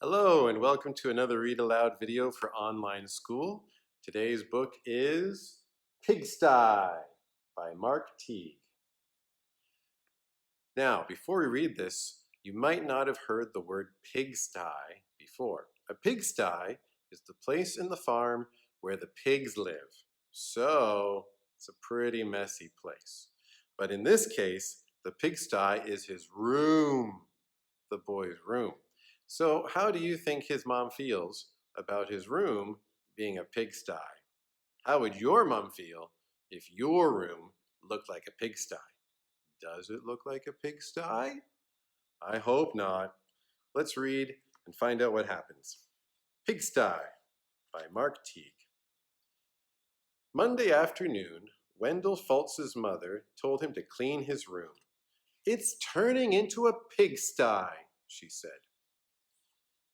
Hello and welcome to another Read Aloud video for online school. Today's book is Pigsty by Teague. Now, before we read this, you might not have heard the word pigsty before. A pigsty is the place in the farm where the pigs live. So, it's a pretty messy place. But in this case, the pigsty is his room, the boy's room. So how do you think his mom feels about his room being a pigsty? How would your mom feel if your room looked like a pigsty? Does it look like a pigsty? I hope not. Let's read and find out what happens. Pigsty by Teague. Monday afternoon, Wendell Fultz's mother told him to clean his room. "It's turning into a pigsty," she said.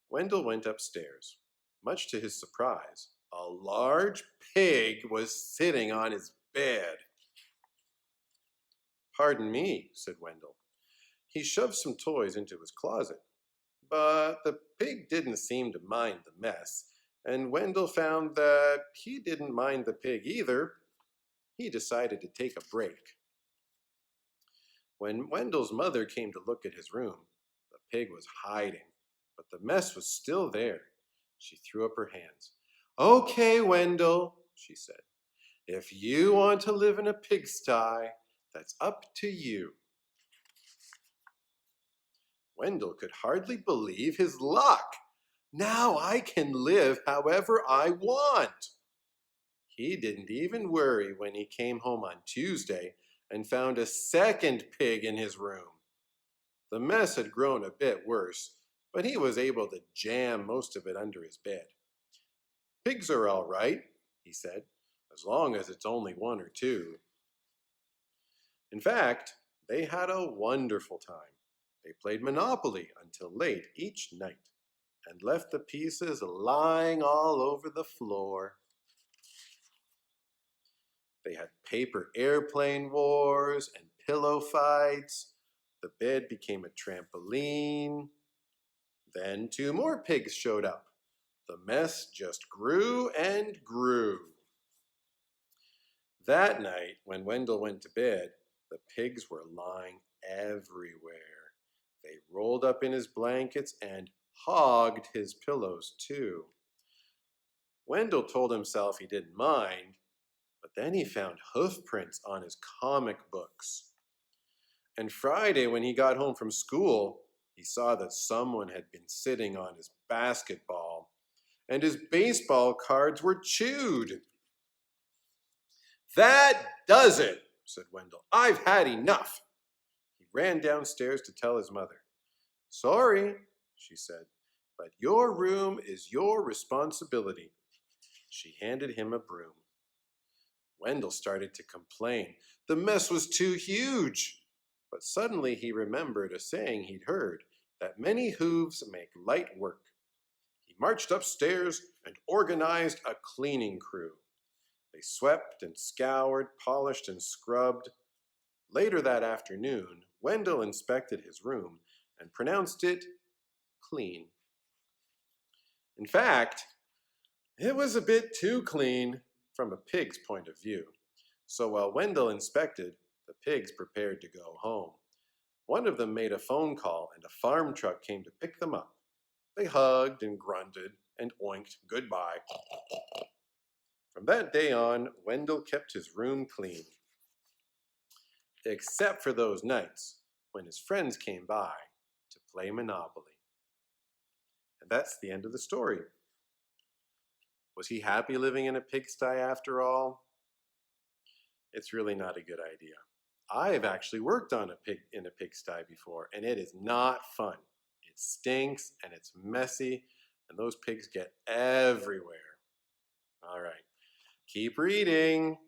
Wendell went upstairs. Much to his surprise, a large pig was sitting on his bed. "Pardon me," said Wendell. He shoved some toys into his closet. But the pig didn't seem to mind the mess, and Wendell found that he didn't mind the pig either. He decided to take a break. When Wendell's mother came to look at his room, the pig was hiding, but the mess was still there. She threw up her hands. "Okay, Wendell," she said. "If you want to live in a pigsty, that's up to you." Wendell could hardly believe his luck. Now I can live however I want. He didn't even worry when he came home on Tuesday and found a second pig in his room. The mess had grown a bit worse, but he was able to jam most of it under his bed. "Pigs are all right," he said, "as long as it's only one or two." In fact, they had a wonderful time. They played Monopoly until late each night and left the pieces lying all over the floor. They had paper airplane wars and pillow fights. The bed became a trampoline. Then two more pigs showed up. The mess just grew and grew. That night, when Wendell went to bed, the pigs were lying everywhere. They rolled up in his blankets and hogged his pillows too. Wendell told himself he didn't mind, but then he found hoof prints on his comic books. And Friday, when he got home from school, he saw that someone had been sitting on his basketball, and his baseball cards were chewed. "That does it," said Wendell. "I've had enough." He ran downstairs to tell his mother. "Sorry," she said, "but your room is your responsibility." She handed him a broom. Wendell started to complain. The mess was too huge. But suddenly he remembered a saying he'd heard, that many hooves make light work. He marched upstairs and organized a cleaning crew. They swept and scoured, polished and scrubbed. Later that afternoon, Wendell inspected his room and pronounced it clean. In fact, it was a bit too clean from a pig's point of view. So while Wendell inspected, the pigs prepared to go home. One of them made a phone call and a farm truck came to pick them up. They hugged and grunted and oinked goodbye. From that day on, Wendell kept his room clean. Except for those nights when his friends came by to play Monopoly. And that's the end of the story. Was he happy living in a pigsty after all? It's really not a good idea. I've actually worked on in a pigsty before, and it is not fun. It stinks and it's messy, and those pigs get everywhere. All right, keep reading.